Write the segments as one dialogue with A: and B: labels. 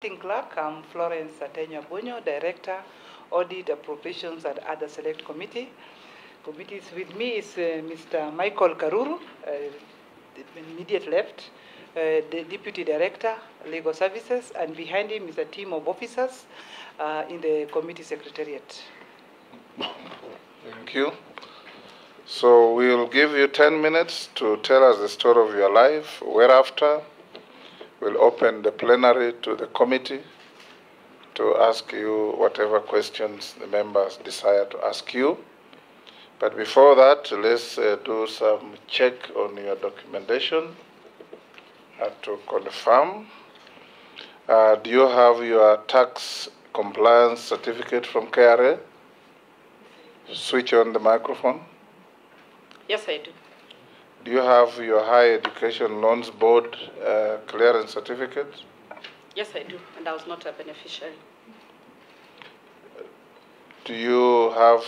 A: Acting Clerk, I'm Florence Atenya-Bonyo, Director, Audit, Appropriations and Other Select Committee. Committees with me is Mr. Michael Karuru, immediate left, the Deputy Director, Legal Services, and behind him is a team of officers in the Committee Secretariat.
B: Thank you. So we'll give you 10 minutes to tell us the story of your life, whereafter we'll open the plenary to the committee to ask you whatever questions the members desire to ask you. But before that, let's do some check on your documentation to confirm. Do you have your tax compliance certificate from KRA? Switch on the microphone.
C: Yes, I do.
B: Do you have your Higher Education Loans Board clearance certificate?
C: Yes, I do, and I was not a beneficiary.
B: Do you have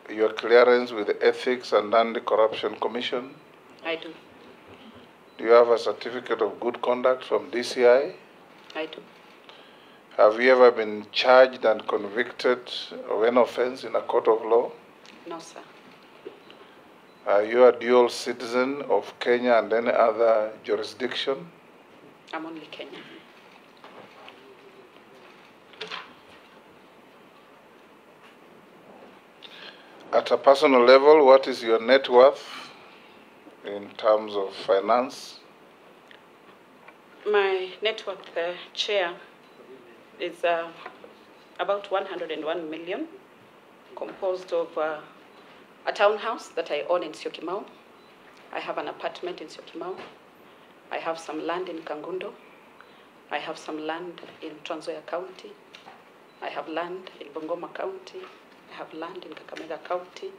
B: your clearance with the Ethics and Anti-Corruption Commission?
C: I do.
B: Do you have a certificate of good conduct from DCI?
C: I do.
B: Have you ever been charged and convicted of an offense in a court of law?
C: No, sir.
B: Are you a dual citizen of Kenya and any other jurisdiction?
C: I'm only Kenyan.
B: At a personal level, what is your net worth in terms of finance?
C: My net worth, Chair, is about 101 million, composed of a townhouse that I own in Syokimau. I have an apartment in Syokimau. I have some land in Kangundo. I have some land in Trans Nzoia County. I have land in Bungoma County. I have land in Kakamega County.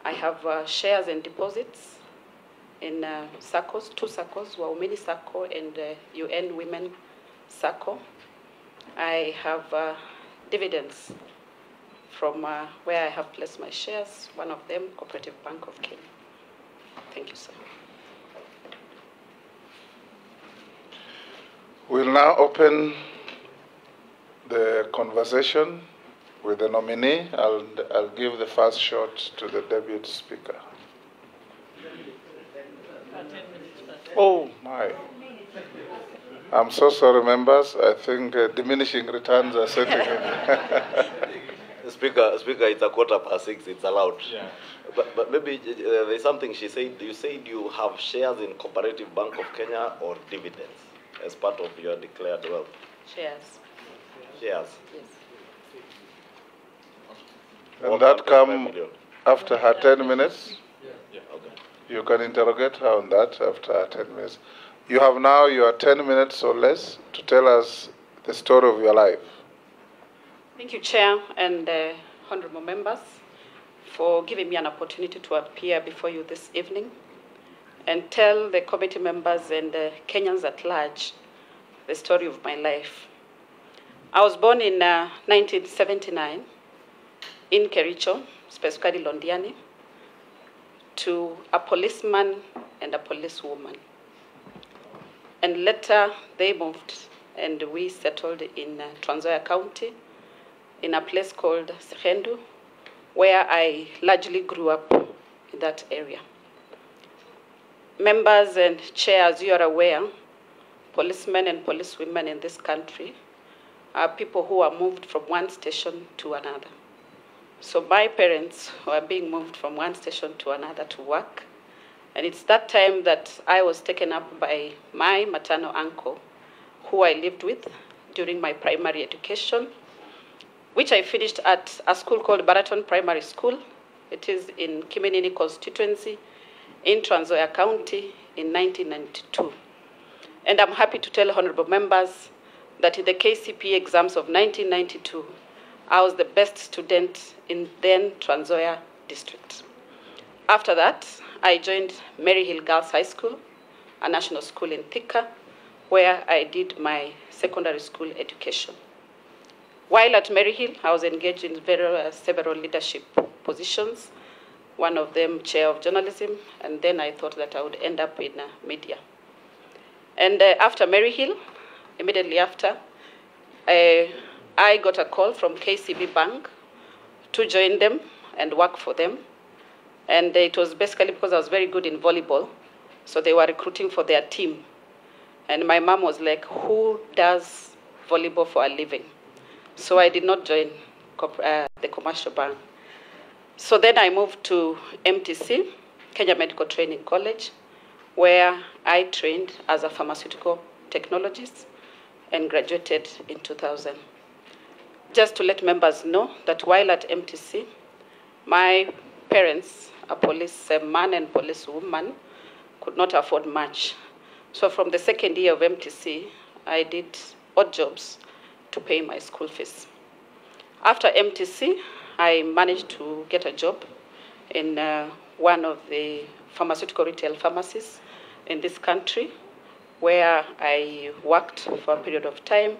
C: I have shares and deposits in SACCOs, two SACCOs, Waumini SACCO and UN Women SACCO. I have dividends from where I have placed my shares, one of them, Cooperative Bank of Kenya. Thank you, sir.
B: We'll now open the conversation with the nominee. I'll give the first shot to the Deputy Speaker. Oh, my. I'm so sorry, members. I think diminishing returns are setting in.
D: Speaker, it's 6:15. It's allowed. Yeah. But maybe there's something she said. You said you have shares in Cooperative Bank of Kenya or dividends as part of your declared wealth?
C: Shares.
D: Shares?
C: Yes.
B: And that come after her 10 minutes?
D: Yeah. Okay.
B: You can interrogate her on that after her 10 minutes. You have now your 10 minutes or less to tell us the story of your life.
C: Thank you, Chair and honorable members, for giving me an opportunity to appear before you this evening and tell the committee members and Kenyans at large the story of my life. I was born in 1979 in Kericho, specifically Londiani, to a policeman and a policewoman. And later they moved and we settled in Trans Nzoia County, in a place called Sehendu, where I largely grew up in that area. Members and Chair, as you are aware, policemen and policewomen in this country are people who are moved from one station to another. So my parents were being moved from one station to another to work, and it's that time that I was taken up by my maternal uncle, who I lived with during my primary education, which I finished at a school called Baraton Primary School. It is in Kiminini constituency in Trans Nzoia County in 1992. And I'm happy to tell honorable members that in the KCPE exams of 1992, I was the best student in then Trans Nzoia district. After that, I joined Maryhill Girls High School, a national school in Thika, where I did my secondary school education. While at Maryhill, I was engaged in several leadership positions, one of them chair of journalism, and then I thought that I would end up in media. And after Maryhill, immediately after, I got a call from KCB Bank to join them and work for them. And it was basically because I was very good in volleyball. So they were recruiting for their team. And my mom was like, who does volleyball for a living? So I did not join the commercial bank. So then I moved to MTC, Kenya Medical Training College, where I trained as a pharmaceutical technologist and graduated in 2000. Just to let members know that while at MTC, my parents, a policeman and policewoman, could not afford much. So from the second year of MTC, I did odd jobs to pay my school fees. After MTC, I managed to get a job in one of the pharmaceutical retail pharmacies in this country, where I worked for a period of time.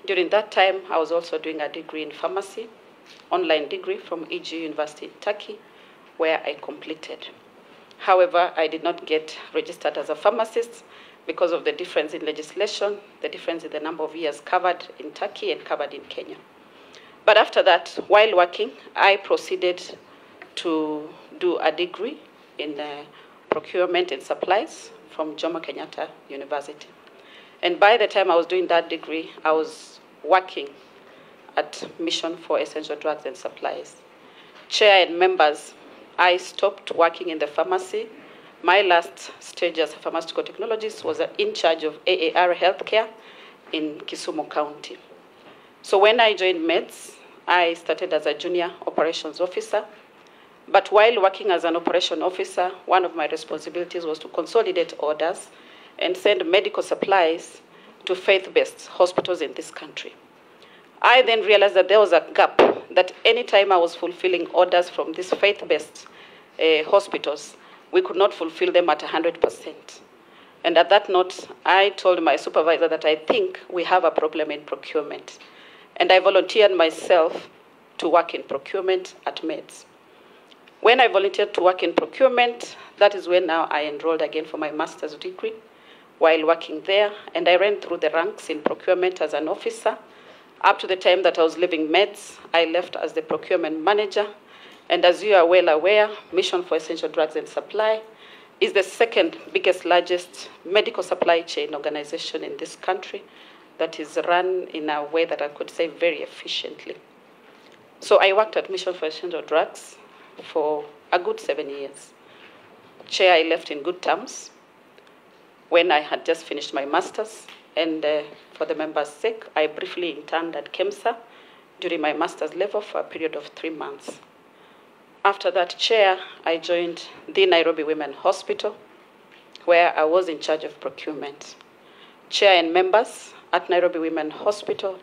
C: During that time, I was also doing a degree in pharmacy, online degree from EG University in Turkey, where I completed. However, I did not get registered as a pharmacist because of the difference in legislation, the difference in the number of years covered in Turkey and covered in Kenya. But after that, while working, I proceeded to do a degree in procurement and supplies from Jomo Kenyatta University. And by the time I was doing that degree, I was working at Mission for Essential Drugs and Supplies. Chair and members, I stopped working in the pharmacy. My last stage as a pharmaceutical technologist was in charge of AAR healthcare in Kisumu County. So when I joined MEDS, I started as a junior operations officer. But while working as an operation officer, one of my responsibilities was to consolidate orders and send medical supplies to faith-based hospitals in this country. I then realized that there was a gap, that any time I was fulfilling orders from these faith-based hospitals, we could not fulfill them at 100%. And at that note, I told my supervisor that I think we have a problem in procurement. And I volunteered myself to work in procurement at MEDS. When I volunteered to work in procurement, that is when now I enrolled again for my master's degree while working there. And I ran through the ranks in procurement as an officer. Up to the time that I was leaving MEDS, I left as the procurement manager. And as you are well aware, Mission for Essential Drugs and Supply is the second biggest, largest medical supply chain organization in this country that is run in a way that I could say very efficiently. So I worked at Mission for Essential Drugs for a good 7 years. Chair, I left in good terms when I had just finished my master's. And for the members' sake, I briefly interned at KEMSA during my master's level for a period of 3 months. After that, Chair, I joined the Nairobi Women Hospital, where I was in charge of procurement. Chair and members, at Nairobi Women Hospital,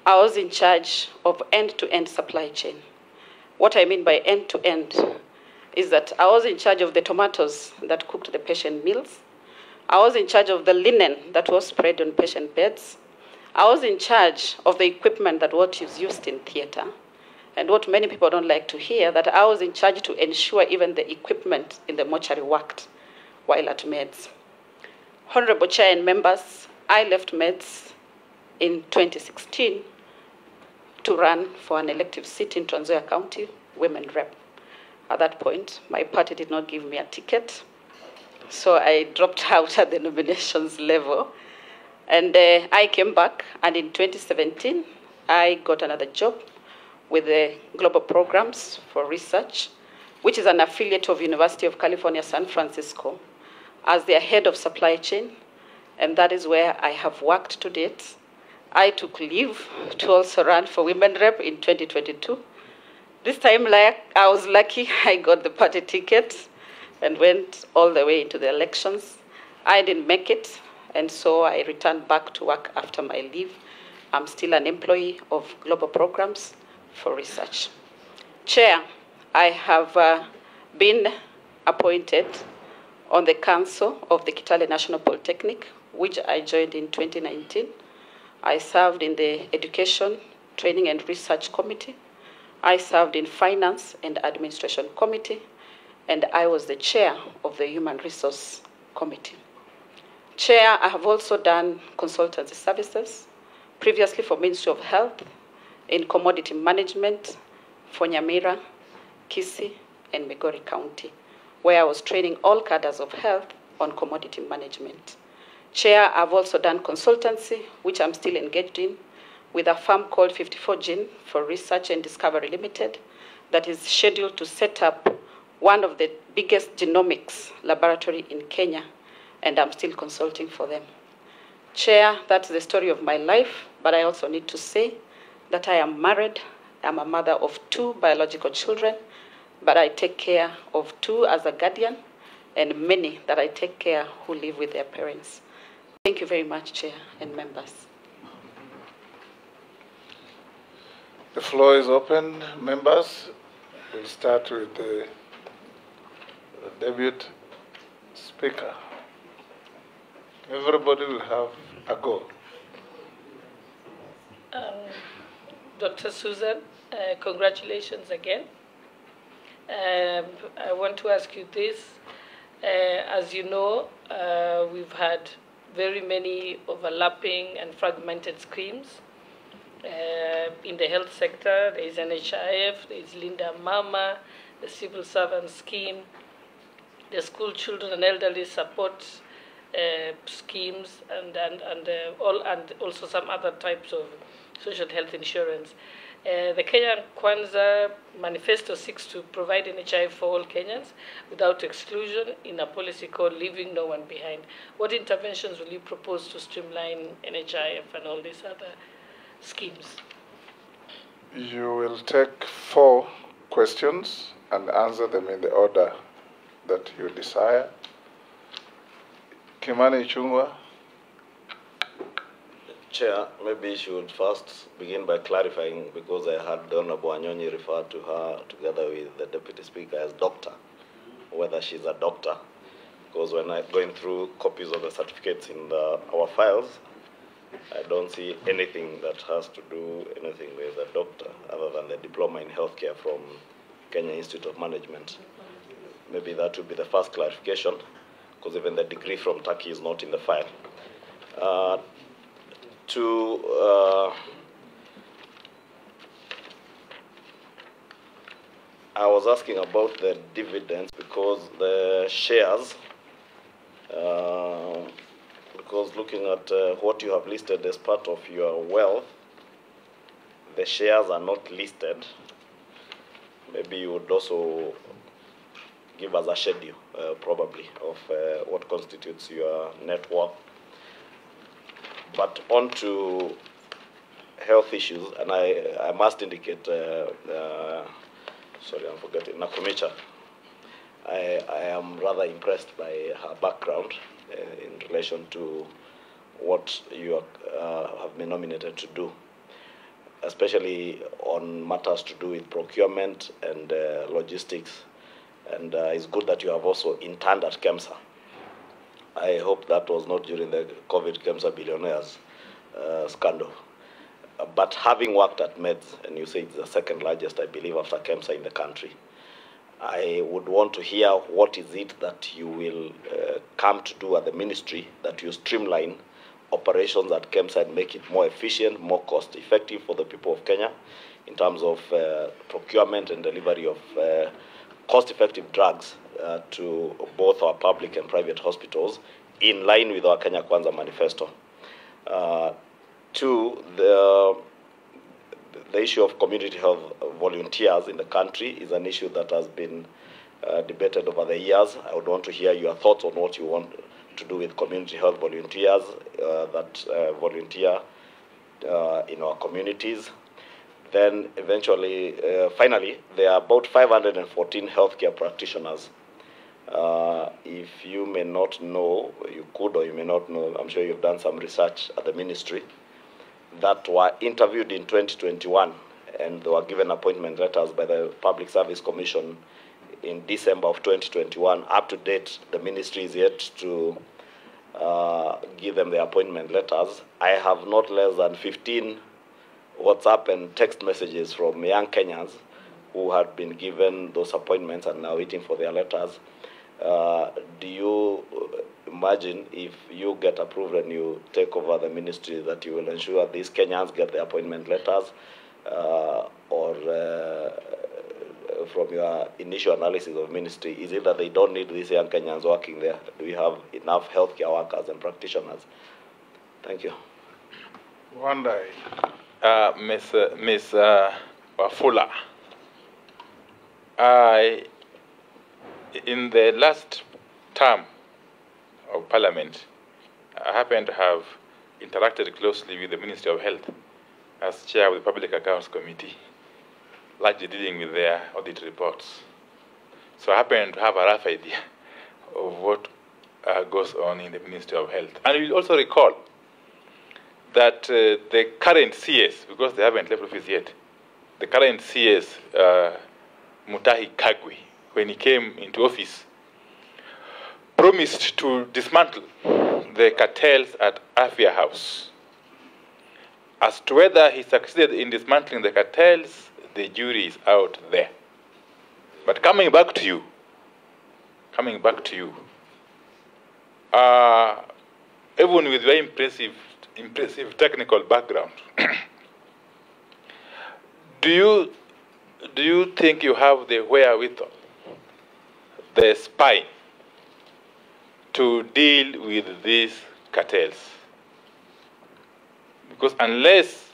C: I was in charge of end-to-end supply chain. What I mean by end-to-end is that I was in charge of the tomatoes that cooked the patient meals. I was in charge of the linen that was spread on patient beds. I was in charge of the equipment that was used in theater. And what many people don't like to hear, that I was in charge to ensure even the equipment in the mortuary worked while at MEDS. Honorable Chair and members, I left MEDS in 2016 to run for an elective seat in Trans Nzoia County, Women Rep. At that point, my party did not give me a ticket, so I dropped out at the nominations level. And I came back, and in 2017, I got another job with the Global Programs for Research, which is an affiliate of University of California, San Francisco, as their head of supply chain, and that is where I have worked to date. I took leave to also run for Women Rep in 2022. This time, I was lucky, I got the party ticket and went all the way into the elections. I didn't make it, and so I returned back to work after my leave. I'm still an employee of Global Programs for Research. Chair, I have been appointed on the Council of the Kitale National Polytechnic, which I joined in 2019. I served in the Education, Training and Research Committee. I served in Finance and Administration Committee, and I was the chair of the Human Resource Committee. Chair, I have also done consultancy services, previously for Ministry of Health, in commodity management for Nyamira, Kisii, and Migori County, where I was training all cadres of health on commodity management. Chair, I've also done consultancy, which I'm still engaged in, with a firm called 54 Gene for Research and Discovery Limited that is scheduled to set up one of the biggest genomics laboratory in Kenya, and I'm still consulting for them. Chair, that's the story of my life, but I also need to say that I am married. I'm a mother of 2 biological children, but I take care of 2 as a guardian and many that I take care who live with their parents. Thank you very much, Chair and members.
B: The floor is open, members. We'll start with the deputy speaker. Everybody will have a go.
E: Dr. Susan, congratulations again. I want to ask you this. As you know, we've had very many overlapping and fragmented schemes. In the health sector, there is NHIF, there is Linda Mama, the civil servant scheme, the school children and elderly support schemes, and also some other types of social health insurance. The Kenyan Kwanza manifesto seeks to provide NHIF for all Kenyans without exclusion in a policy called Leaving No One Behind. What interventions will you propose to streamline NHIF and all these other schemes?
B: You will take 4 questions and answer them in the order that you desire. Kimani Chungwa.
D: Chair, maybe you should first begin by clarifying, because I had the Honorable Anyonyi refer to her together with the Deputy Speaker as doctor, whether she's a doctor. Because when I'm going through copies of the certificates in our files, I don't see anything that has to do anything with a doctor other than the diploma in healthcare from Kenya Institute of Management. Maybe that would be the first clarification, because even the degree from Turkey is not in the file. I was asking about the dividends because the shares, because looking at what you have listed as part of your wealth, the shares are not listed. Maybe you would also give us a schedule, probably, of what constitutes your net worth. But on to health issues, and I must indicate, sorry, I'm forgetting, Nakhumicha. I am rather impressed by her background in relation to what you have been nominated to do, especially on matters to do with procurement and logistics. And it's good that you have also interned at KEMSA. I hope that was not during the COVID KEMSA billionaires scandal. But having worked at MEDS, and you say it's the second largest, I believe, after KEMSA in the country, I would want to hear what is it that you will come to do at the ministry that you streamline operations at KEMSA and make it more efficient, more cost effective for the people of Kenya in terms of procurement and delivery of cost-effective drugs to both our public and private hospitals in line with our Kenya Kwanza manifesto. 2, the issue of community health volunteers in the country is an issue that has been debated over the years. I would want to hear your thoughts on what you want to do with community health volunteers that volunteer in our communities. Then eventually, finally, there are about 514 healthcare practitioners. If you may not know, you could or you may not know, I'm sure you've done some research at the ministry, that were interviewed in 2021 and they were given appointment letters by the Public Service Commission in December of 2021. Up to date, the ministry is yet to give them the appointment letters. I have not less than 15 WhatsApp and text messages from young Kenyans who had been given those appointments and now waiting for their letters. Do you imagine if you get approved and you take over the ministry, that you will ensure these Kenyans get the appointment letters, or from your initial analysis of ministry, is it that they don't need these young Kenyans working there? Do we have enough healthcare workers and practitioners? Thank you.
B: One day.
F: Miss Wafula, in the last term of Parliament, I happen to have interacted closely with the Ministry of Health as chair of the Public Accounts Committee, largely dealing with their audit reports. So I happen to have a rough idea of what goes on in the Ministry of Health. And you'll also recall that the current CS, because they haven't left office yet, the current CS, Mutahi Kagwe, when he came into office, promised to dismantle the cartels at Afia House. As to whether he succeeded in dismantling the cartels, the jury is out there. But coming back to you, even with your impressive technical background, do you think you have the wherewithal, the spine, to deal with these cartels? Because unless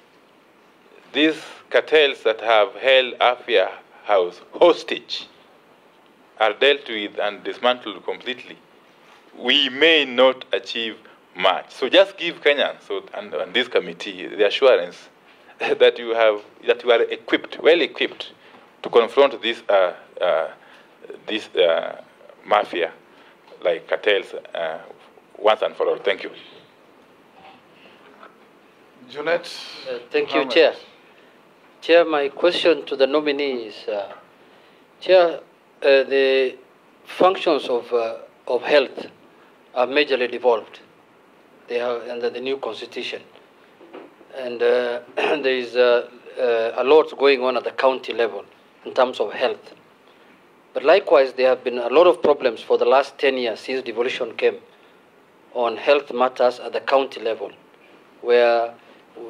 F: these cartels that have held Afia House hostage are dealt with and dismantled completely, we may not achieve much. So just give Kenyans and this committee the assurance that you are equipped, well equipped, to confront this mafia like cartels once and for all. Thank you.
B: Junet?
G: Thank you, Chair. Chair, my question to the nominee is, Chair, the functions of health are majorly devolved. They are under the new constitution. And there is a lot going on at the county level in terms of health. But likewise, there have been a lot of problems for the last 10 years since devolution came on health matters at the county level, where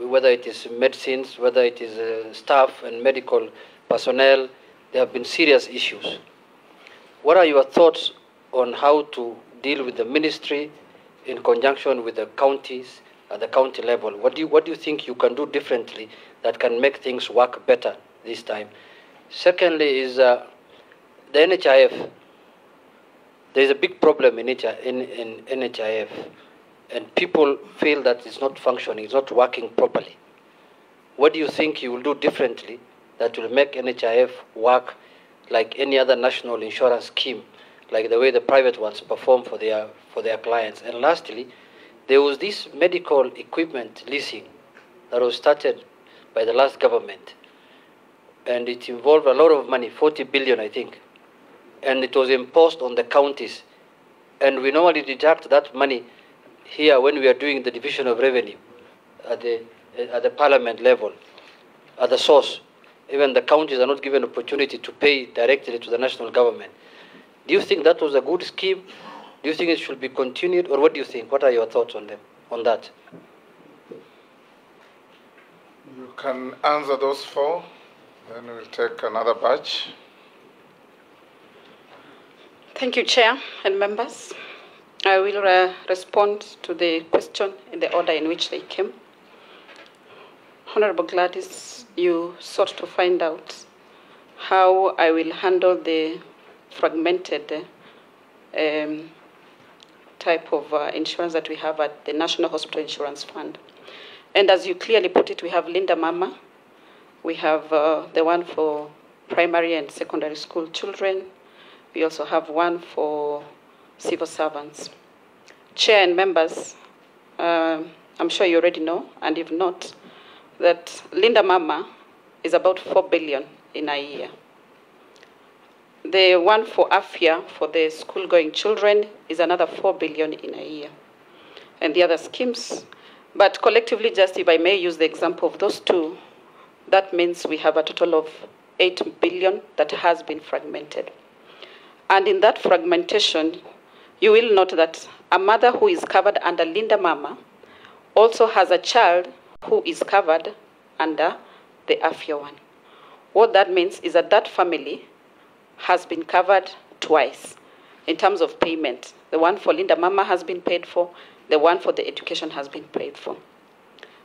G: whether it is medicines, whether it is staff and medical personnel, there have been serious issues. What are your thoughts on how to deal with the ministry in conjunction with the counties at the county level? What do you think you can do differently that can make things work better this time? Secondly is the NHIF. There is a big problem in NHIF, and people feel that it's not functioning, it's not working properly. What do you think you will do differently that will make NHIF work like any other national insurance scheme, like the way the private ones perform for their clients? And lastly, there was this medical equipment leasing that was started by the last government, and it involved a lot of money, 40 billion, I think, and it was imposed on the counties. And we normally deduct that money here when we are doing the division of revenue at the parliament level, at the source. Even the counties are not given opportunity to pay directly to the national government. Do you think that was a good scheme? Do you think it should be continued, or what do you think? What are your thoughts on that?
B: You can answer those four, then we'll take another batch.
C: Thank you, Chair and members. I will respond to the question in the order in which they came. Honorable Gladys, you sought to find out how I will handle the fragmented type of insurance that we have at the National Hospital Insurance Fund. And as you clearly put it, we have Linda Mama, we have the one for primary and secondary school children, we also have one for civil servants. Chair and members, I'm sure you already know, and if not, that Linda Mama is about 4 billion in a year. The one for Afia, for the school-going children, is another 4 billion in a year. And the other schemes, but collectively, just if I may use the example of those two, that means we have a total of 8 billion that has been fragmented. And in that fragmentation, you will note that a mother who is covered under Linda Mama also has a child who is covered under the Afya one. What that means is that that family has been covered twice in terms of payment. The one for Linda Mama has been paid for, the one for the education has been paid for.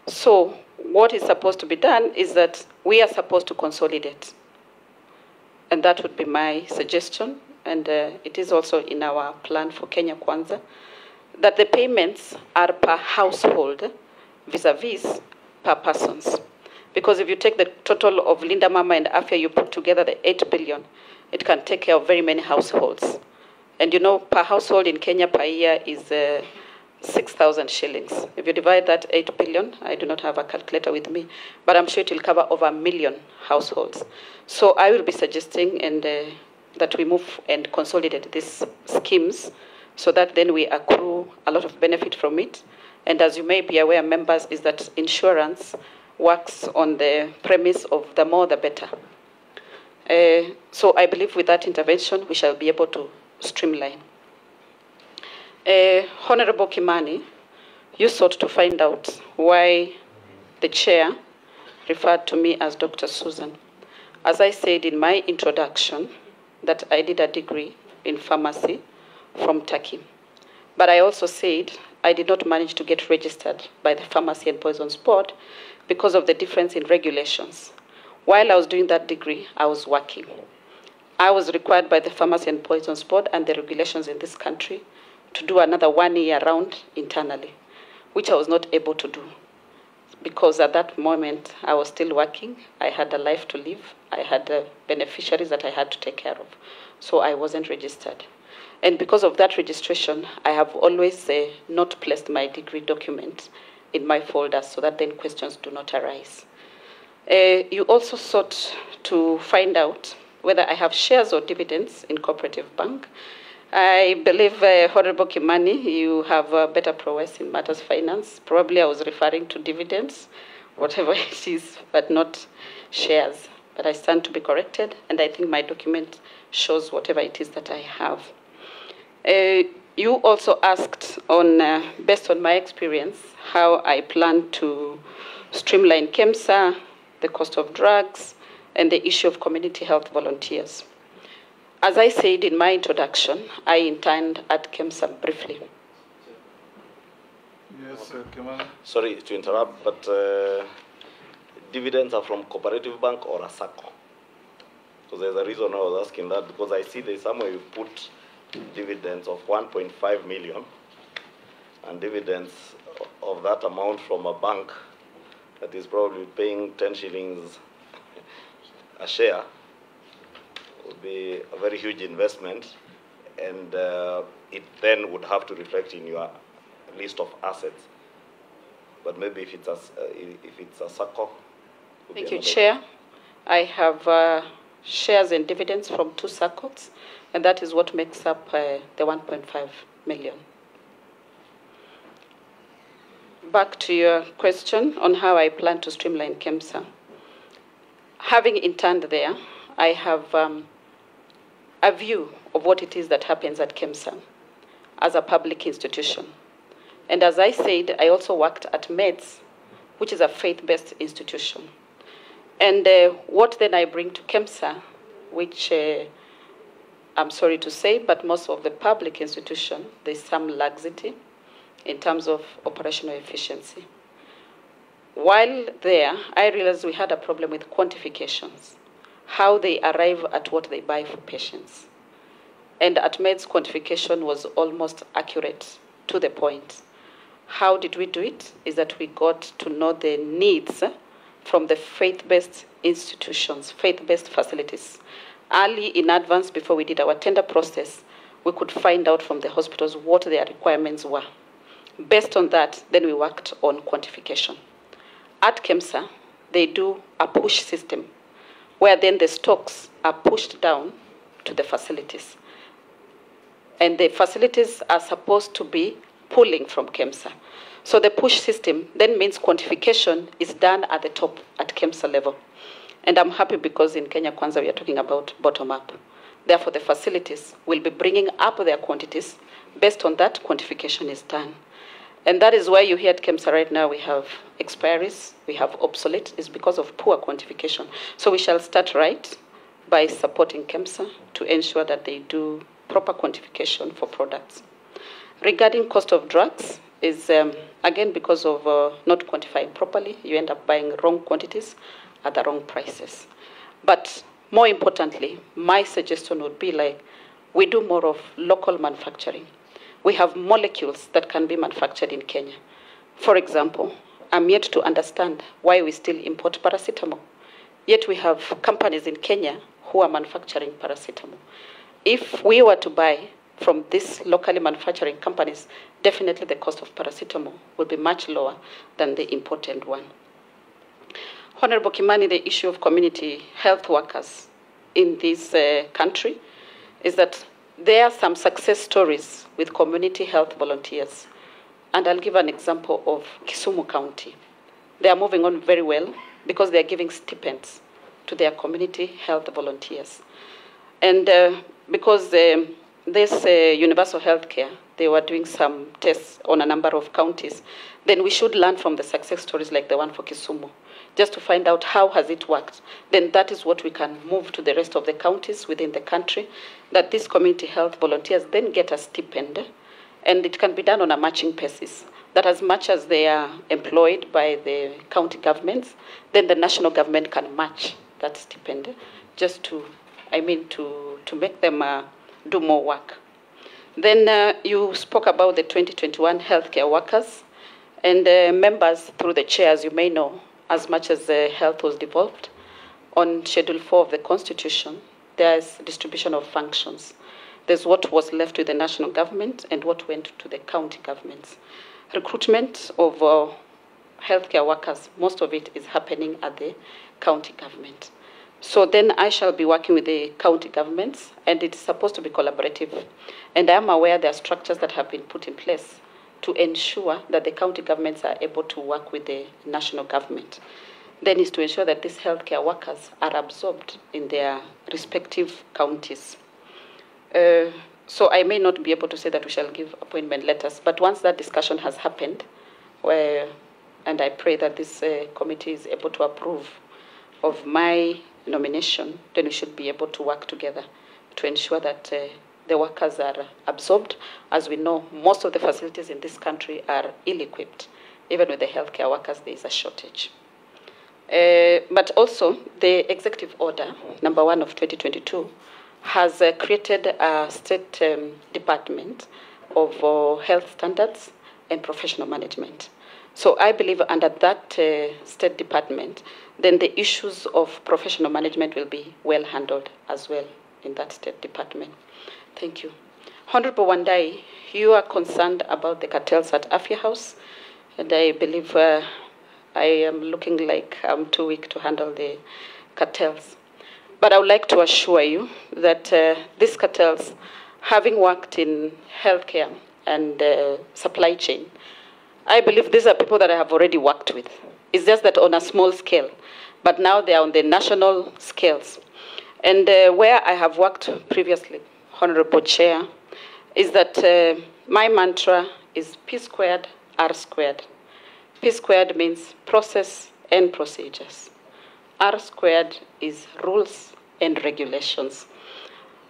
C: So what is supposed to be done is that we are supposed to consolidate. And that would be my suggestion, and it is also in our plan for Kenya Kwanza, that the payments are per household vis-a-vis per persons. Because if you take the total of Linda Mama and Afya, you put together the 8 billion, it can take care of very many households. And you know, per household in Kenya per year is 6,000 shillings. If you divide that 8 billion, I do not have a calculator with me, but I'm sure it will cover over 1 million households. So I will be suggesting that we move and consolidate these schemes so that then we accrue a lot of benefit from it. And as you may be aware, members, is that insurance works on the premise of the more the better. So I believe with that intervention, we shall be able to streamline. Honorable Kimani, you sought to find out why the chair referred to me as Dr. Susan. As I said in my introduction, that I did a degree in pharmacy from Turkey. But I also said I did not manage to get registered by the Pharmacy and Poisons Board because of the difference in regulations. While I was doing that degree, I was working. I was required by the Pharmacy and Poisons Board and the regulations in this country to do another 1 year round internally, which I was not able to do because at that moment I was still working. I had a life to live. I had beneficiaries that I had to take care of. So I wasn't registered. And because of that registration, I have always not placed my degree document in my folder so that then questions do not arise. You also sought to find out whether I have shares or dividends in Cooperative Bank. I believe, Honorable Kimani, you have better prowess in matters finance. Probably I was referring to dividends, whatever it is, but not shares. But I stand to be corrected, and I think my document shows whatever it is that I have. You also asked, based on my experience, how I plan to streamline KEMSA, the cost of drugs, and the issue of community health volunteers. As I said in my introduction, I intend at KEMSA briefly.
B: Yes, Kimani.
D: Sorry to interrupt, but dividends are from Cooperative Bank or a SACCO? Because there's a reason I was asking that, because I see there's somewhere you put dividends of 1.5 million and dividends of that amount from a bank that is probably paying 10 shillings a share. Would be a very huge investment, and it then would have to reflect in your list of assets. But maybe if it's a SACCO.
C: Thank you, Chair. I have shares and dividends from 2 SACCOs, and that is what makes up the 1.5 million. Back to your question on how I plan to streamline KEMSA. Having interned there, I have a view of what it is that happens at KEMSA as a public institution. And as I said, I also worked at MEDS, which is a faith-based institution. And what then I bring to KEMSA, which I'm sorry to say, but most of the public institution, there's some laxity in terms of operational efficiency. While there, I realized we had a problem with quantifications, how they arrive at what they buy for patients. And at MEDS, quantification was almost accurate to the point. How did we do it? Is that we got to know the needs from the faith-based institutions, faith-based facilities. Early in advance, before we did our tender process, we could find out from the hospitals what their requirements were. Based on that, then we worked on quantification. At KEMSA, they do a push system, where then the stocks are pushed down to the facilities. And the facilities are supposed to be pulling from KEMSA. So the push system then means quantification is done at the top, at KEMSA level. And I'm happy because in Kenya Kwanza we are talking about bottom-up. Therefore, the facilities will be bringing up their quantities. Based on that, quantification is done. And that is why you hear at KEMSA right now we have expiries, we have obsolete, is because of poor quantification. So we shall start right by supporting KEMSA to ensure that they do proper quantification for products. Regarding cost of drugs, is again because of not quantifying properly, you end up buying wrong quantities at the wrong prices. But more importantly, my suggestion would be like we do more of local manufacturing. We have molecules that can be manufactured in Kenya. For example, I'm yet to understand why we still import paracetamol. Yet we have companies in Kenya who are manufacturing paracetamol. If we were to buy from these locally manufacturing companies, definitely the cost of paracetamol will be much lower than the imported one. Honorable Kimani, the issue of community health workers in this country is that there are some success stories with community health volunteers. And I'll give an example of Kisumu County. They are moving on very well because they are giving stipends to their community health volunteers. And because this universal health care, they were doing some tests on a number of counties, then we should learn from the success stories like the one for Kisumu, just to find out how has it worked. Then that is what we can move to the rest of the counties within the country, that these community health volunteers then get a stipend, and it can be done on a matching basis, that as much as they are employed by the county governments, then the national government can match that stipend, just to make them do more work. Then you spoke about the 2021 healthcare workers, and members through the chair, as you may know, as much as health was devolved, on Schedule 4 of the Constitution, there's distribution of functions. There's what was left to the national government and what went to the county governments. Recruitment of healthcare workers, most of it is happening at the county government. So then I shall be working with the county governments, and it's supposed to be collaborative. And I am aware there are structures that have been put in place to ensure that the county governments are able to work with the national government. Then is to ensure that these healthcare workers are absorbed in their respective counties. So I may not be able to say that we shall give appointment letters, but once that discussion has happened, and I pray that this committee is able to approve of my nomination, then we should be able to work together to ensure that the workers are absorbed. As we know, most of the facilities in this country are ill-equipped. Even with the healthcare workers, there is a shortage. But also, the executive order, number 1 of 2022, has created a state department of health standards and professional management. So I believe under that state department, then the issues of professional management will be well handled as well in that state department. Thank you. Honorable Wandai, you are concerned about the cartels at Afya House, and I believe I am looking like I'm too weak to handle the cartels. But I would like to assure you that these cartels, having worked in healthcare and supply chain, I believe these are people that I have already worked with. It's just that on a small scale, but now they are on the national scales. And where I have worked previously, Honorable Chair, is that my mantra is P squared, R squared. P squared means process and procedures. R squared is rules and regulations.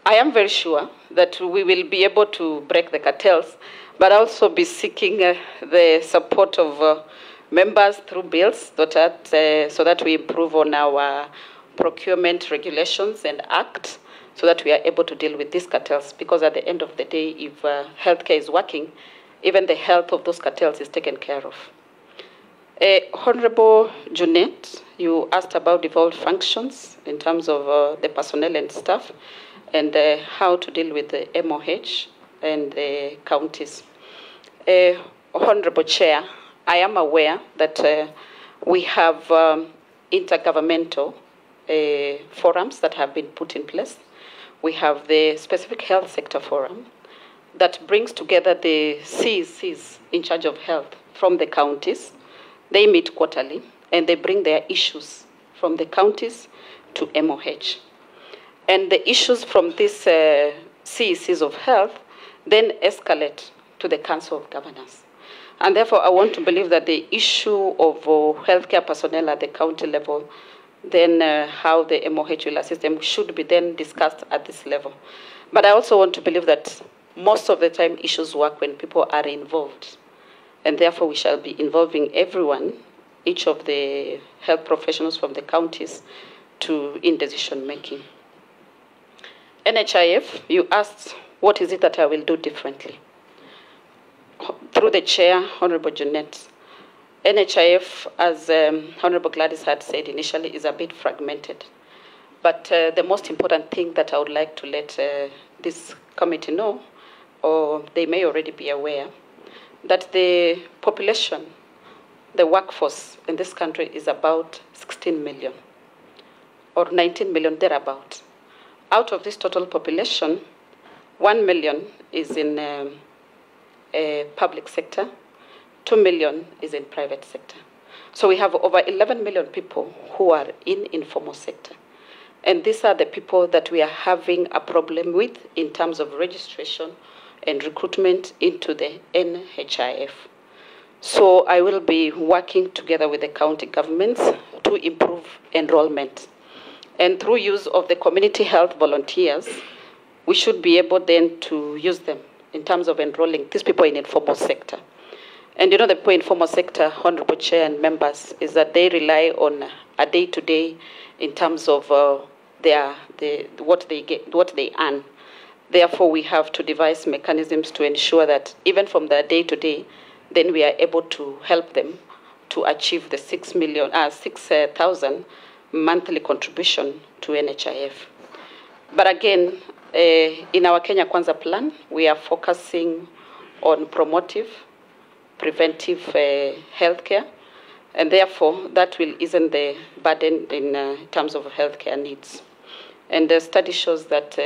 C: I am very sure that we will be able to break the cartels, but also be seeking the support of members through bills so that we improve on our procurement regulations and act, so that we are able to deal with these cartels. Because at the end of the day, if healthcare is working, even the health of those cartels is taken care of. Honorable Junet, you asked about devolved functions in terms of the personnel and staff, and how to deal with the MOH and the counties. Honorable Chair, I am aware that we have intergovernmental forums that have been put in place. We have the Specific Health Sector Forum that brings together the CECs in charge of health from the counties. They meet quarterly, and they bring their issues from the counties to MOH. And the issues from these CECs of health then escalate to the Council of Governors. And therefore, I want to believe that the issue of healthcare personnel at the county level, then how the MOH will assist them, should be then discussed at this level. But I also want to believe that most of the time issues work when people are involved. And therefore, we shall be involving everyone, each of the health professionals from the counties, in decision making. NHIF, you asked, what is it that I will do differently? Through the chair, Honorable Jeanette, NHIF, as Honorable Gladys had said initially, is a bit fragmented. But the most important thing that I would like to let this committee know, or they may already be aware, that the population, the workforce in this country is about 16 million, or 19 million thereabout. Out of this total population, 1 million is in public sector, 2 million is in private sector. So we have over 11 million people who are in informal sector. And these are the people that we are having a problem with in terms of registration and recruitment into the NHIF. So I will be working together with the county governments to improve enrollment. And through use of the community health volunteers, we should be able then to use them in terms of enrolling these people in informal sector. And you know, the people in informal sector, Honorable Chair and members, is that they rely on a day-to-day in terms of what they earn. Therefore, we have to devise mechanisms to ensure that even from the day-to-day, then we are able to help them to achieve the 6,000 monthly contribution to NHIF. But again, in our Kenya Kwanza plan, we are focusing on promotive, preventive healthcare, and therefore that will ease the burden in terms of healthcare needs. And the study shows that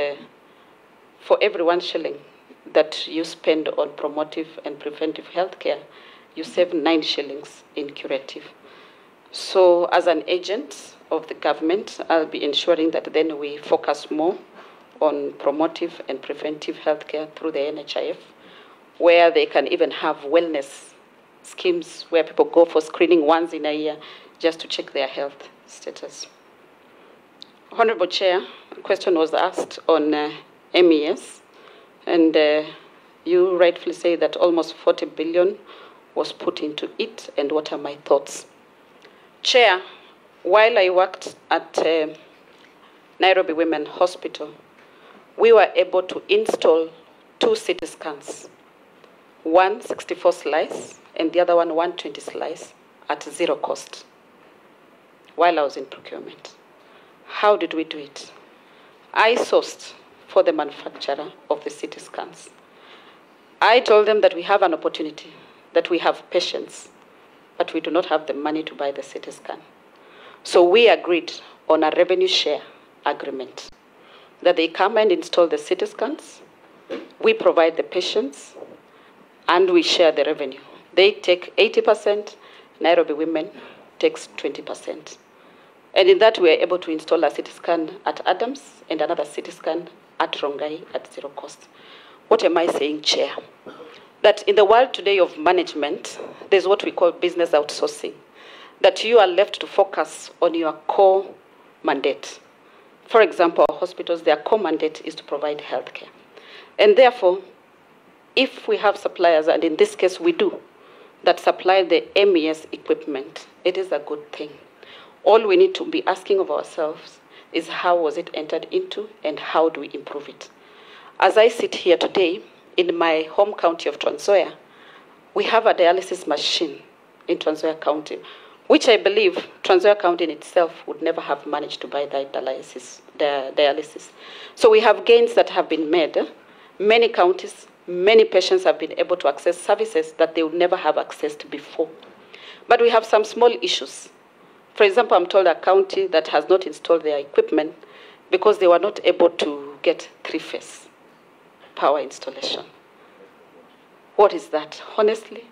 C: for every 1 shilling that you spend on promotive and preventive healthcare, you save 9 shillings in curative. So as an agent of the government, I'll be ensuring that then we focus more on promotive and preventive healthcare through the NHIF, where they can even have wellness schemes where people go for screening once in a year just to check their health status. Honorable Chair, a question was asked on MES, and you rightfully say that almost 40 billion was put into it, and what are my thoughts? Chair, while I worked at Nairobi Women Hospital, we were able to install 2 CT scans, one 64 slice and the other one 120 slice at 0 cost while I was in procurement. How did we do it? I sourced for the manufacturer of the CT scans. I told them that we have an opportunity, that we have patients, but we do not have the money to buy the CT scan. So we agreed on a revenue share agreement that they come and install the CT scans, we provide the patients, and we share the revenue. They take 80%, Nairobi Women takes 20%. And in that, we are able to install a CT scan at Adams and another CT scan at Rongai at 0 cost. What am I saying, Chair? That in the world today of management, there's what we call business outsourcing, that you are left to focus on your core mandate. For example, our hospitals, their core mandate is to provide healthcare. And therefore, if we have suppliers, and in this case we do, that supply the MES equipment, it is a good thing. All we need to be asking of ourselves is how was it entered into and how do we improve it? As I sit here today, in my home county of Trans Nzoia, we have a dialysis machine in Trans Nzoia County, which I believe Trans Nzoia County in itself would never have managed to buy that dialysis. So we have gains that have been made. Many counties, many patients have been able to access services that they would never have accessed before. But we have some small issues. For example, I'm told a county that has not installed their equipment because they were not able to get 3-phase power installation. What is that? Honestly,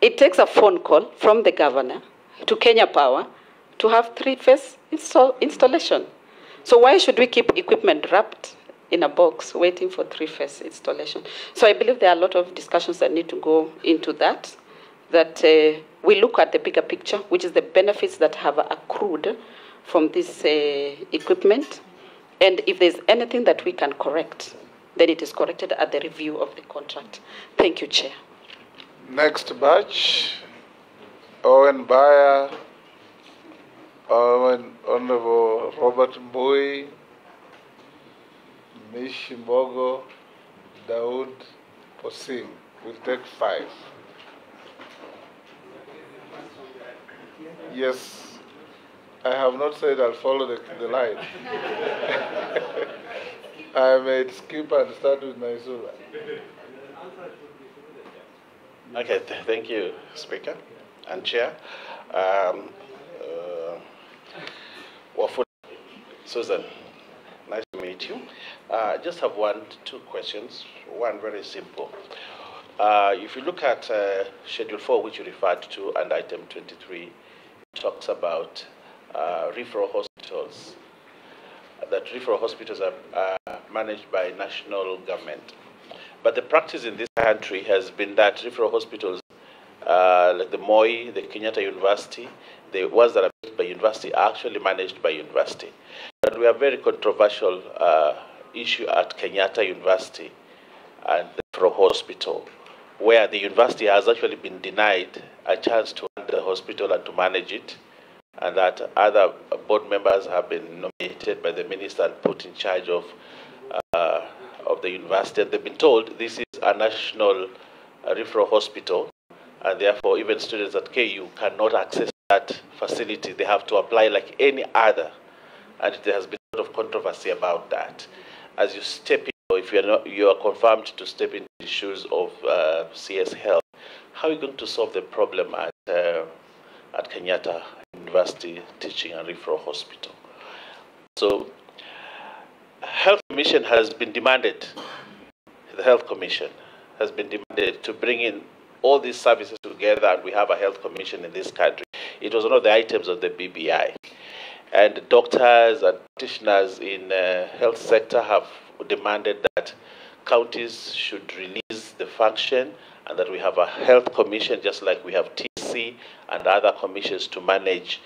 C: it takes a phone call from the governor to Kenya Power to have 3-phase installation. So why should we keep equipment wrapped in a box waiting for three-phase installation? So I believe there are a lot of discussions that need to go into that, we look at the bigger picture, which is the benefits that have accrued from this equipment. And if there's anything that we can correct, then it is corrected at the review of the contract. Thank you, Chair.
B: Next batch, Owen Bayer, Honorable Robert Mbui, Mishi Mbogo, Daoud Posing. We'll take 5. Yes, I have not said I'll follow the line. I may skip and start with Naisula.
H: Okay, thank you, Speaker and Chair. Wafula, Susan, nice to meet you. I just have 2 questions. One very simple. If you look at Schedule 4, which you referred to, and Item 23, it talks about referral hospitals. That referral hospitals are managed by national government. But the practice in this country has been that referral hospitals, like the Moi, the Kenyatta University, the ones that are managed by university are actually managed by university. But we have a very controversial issue at Kenyatta University and the referral hospital, where the university has actually been denied a chance to run the hospital and to manage it, and that other board members have been nominated by the minister and put in charge of the university. And they've been told this is a national referral hospital, and therefore even students at KU cannot access that facility. They have to apply like any other, and there has been a lot of controversy about that. As you step in, or if you are confirmed to step into the shoes of CS Health, how are you going to solve the problem at Kenyatta University Teaching and Referral Hospital? So, Health Commission has been demanded, the Health Commission has been demanded to bring in all these services together, and we have a Health Commission in this country. It was one of the items of the BBI. And doctors and practitioners in the health sector have demanded that counties should release the function and that we have a health commission, just like we have TC and other commissions to manage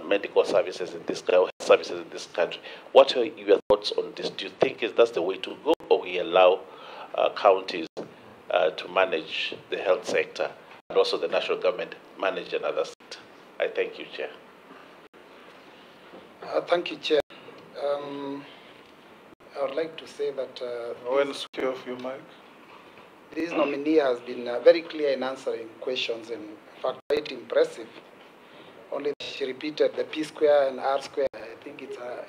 H: medical services in this country. What are your thoughts on this? Do you think that's the way to go, or we allow counties to manage the health sector and also the national government manage another sector? I thank you, Chair.
I: Thank you, Chair. I would like to say that
B: Owen, speak off your mic.
I: this nominee has been very clear in answering questions, and in fact quite impressive. Only she repeated the P square and R square. I think it's a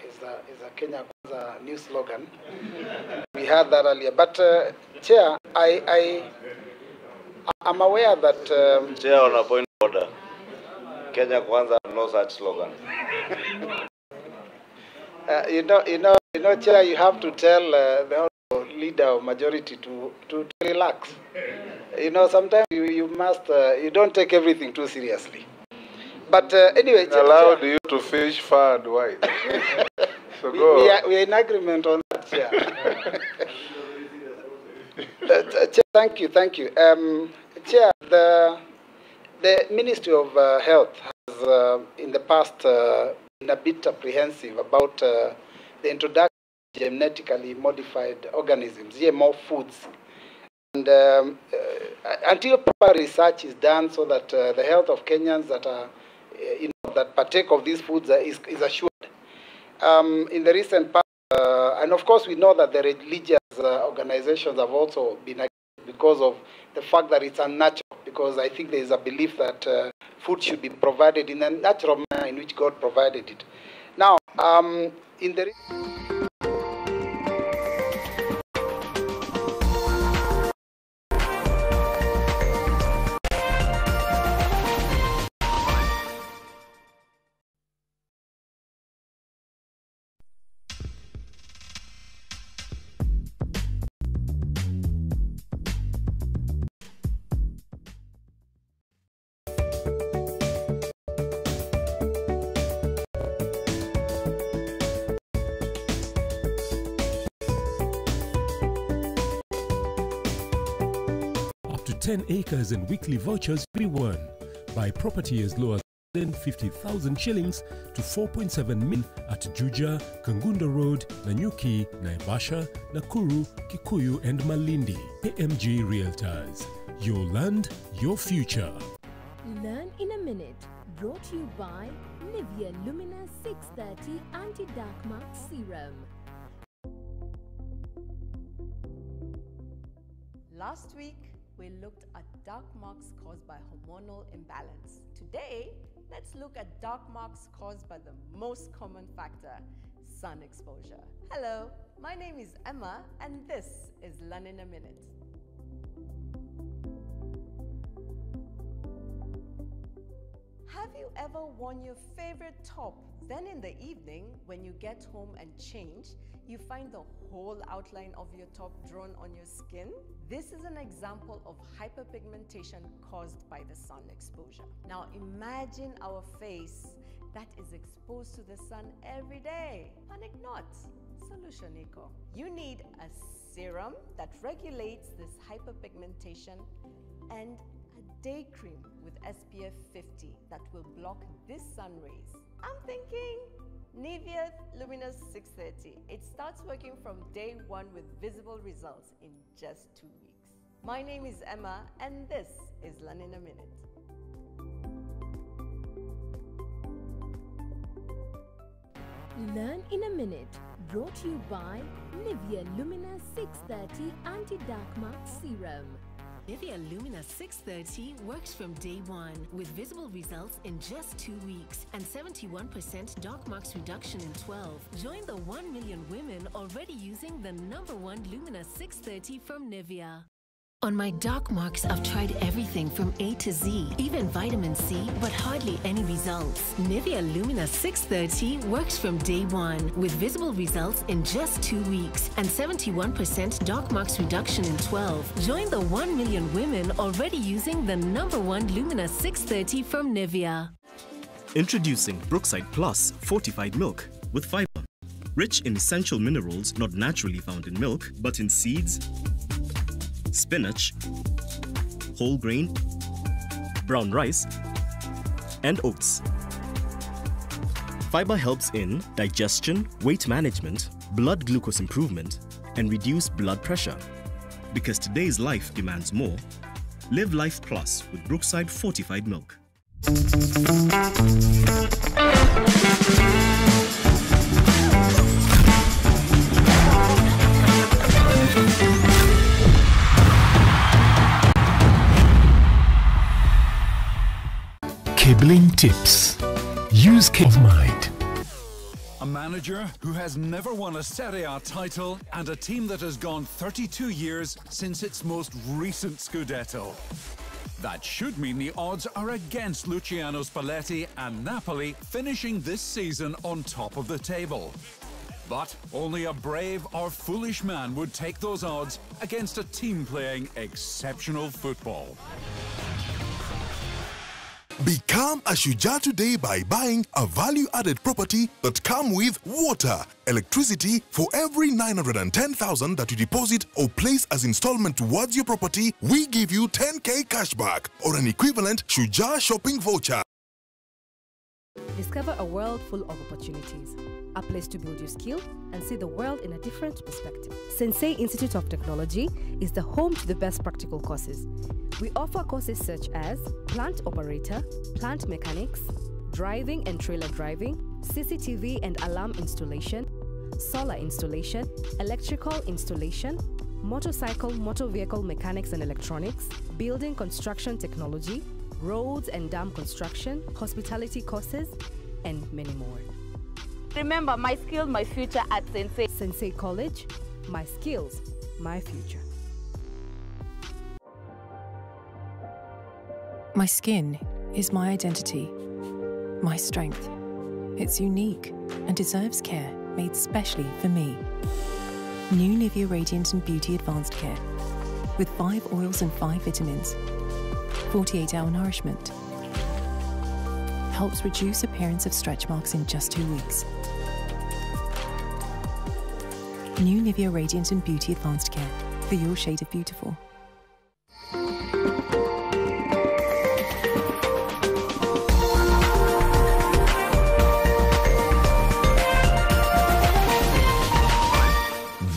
I: Kenya Kwanza new slogan. We heard that earlier. But Chair, I'm aware that
D: Chair, on a point of order, Kenya Kwanza no such slogan.
I: you know, Chair, you have to tell the leader of majority to relax. You know, sometimes you must you don't take everything too seriously. But anyway,
B: It allowed you to fish far and wide. So go.
I: we are in agreement on that, Chair. Chair, thank you. Chair, the Ministry of Health has in the past been a bit apprehensive about the introduction of genetically modified organisms, GMO foods. And until proper research is done so that the health of Kenyans that are that partake of these foods is assured. In the recent past, and of course we know that the religious organizations have also been against because of the fact that it's unnatural, because I think there is a belief that food should be provided in a natural manner in which God provided it. Now, in the
J: to 10 acres and weekly vouchers be won. Buy property as low as 50,000 shillings to 4.7 million at Juja, Kangunda Road, Nanyuki, Naivasha, Nakuru, Kikuyu and Malindi. AMG Realtors. Your land, your future.
K: Learn in a minute. Brought to you by Nivea Lumina 630 Anti-Dark Mark Serum.
L: Last week, we looked at dark marks caused by hormonal imbalance. Today, let's look at dark marks caused by the most common factor, sun exposure. Hello, my name is Emma, and this is Learn in a Minute. Have you ever worn your favorite top? Then in the evening, when you get home and change, you find the whole outline of your top drawn on your skin? This is an example of hyperpigmentation caused by the sun exposure. Now imagine our face that is exposed to the sun every day. Panic not. Solution Eco. You need a serum that regulates this hyperpigmentation and a day cream with SPF 50 that will block this sun rays. I'm thinking Nivea Luminous 630. It starts working from day 1 with visible results in just 2 weeks. My name is Emma, and this is Learn in a Minute.
K: Learn in a Minute. Brought to you by Nivea Lumina 630 Anti-Dark Mark Serum.
M: Nivea Lumina 630 works from day 1 with visible results in just 2 weeks and 71% dark marks reduction in 12. Join the 1 million women already using the #1 Lumina 630 from Nivea. On my dark marks, I've tried everything from A to Z, even vitamin C, but hardly any results. Nivea Lumina 630 works from day 1 with visible results in just 2 weeks and 71% dark marks reduction in 12. Join the 1 million women already using the #1 Lumina 630 from Nivea.
N: Introducing Brookside Plus fortified milk with fiber, rich in essential minerals not naturally found in milk, but in seeds, spinach, whole grain, brown rice, and oats. Fiber helps in digestion, weight management, blood glucose improvement, and reduce blood pressure. Because today's life demands more, live Life Plus with Brookside fortified milk.
J: Cabling tips. Use Cable of Mind.
O: A manager who has never won a Serie A title and a team that has gone 32 years since its most recent Scudetto. That should mean the odds are against Luciano Spalletti and Napoli finishing this season on top of the table. But only a brave or foolish man would take those odds against a team playing exceptional football.
P: Become a Shuja today by buying a value-added property that come with water, electricity for every 910,000 that you deposit or place as installment towards your property. We give you 10K cashback or an equivalent Shuja shopping voucher.
Q: Discover a world full of opportunities, a place to build your skill and see the world in a different perspective. Sensei Institute of Technology is the home to the best practical courses. We offer courses such as plant operator, plant mechanics, driving and trailer driving, CCTV and alarm installation, solar installation, electrical installation, motorcycle, motor vehicle mechanics and electronics, building construction technology, roads and dam construction, hospitality courses, and many more.
R: Remember, my skills, my future at Sensei.
Q: Sensei College, my skills, my future.
S: My skin is my identity, my strength. It's unique and deserves care made specially for me. New Nivea Radiant and Beauty Advanced Care with 5 oils and 5 vitamins. 48-hour nourishment. Helps reduce appearance of stretch marks in just 2 weeks. New Nivea Radiant and Beauty Advanced Care for your shade of beautiful.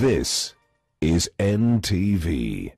T: This is NTV.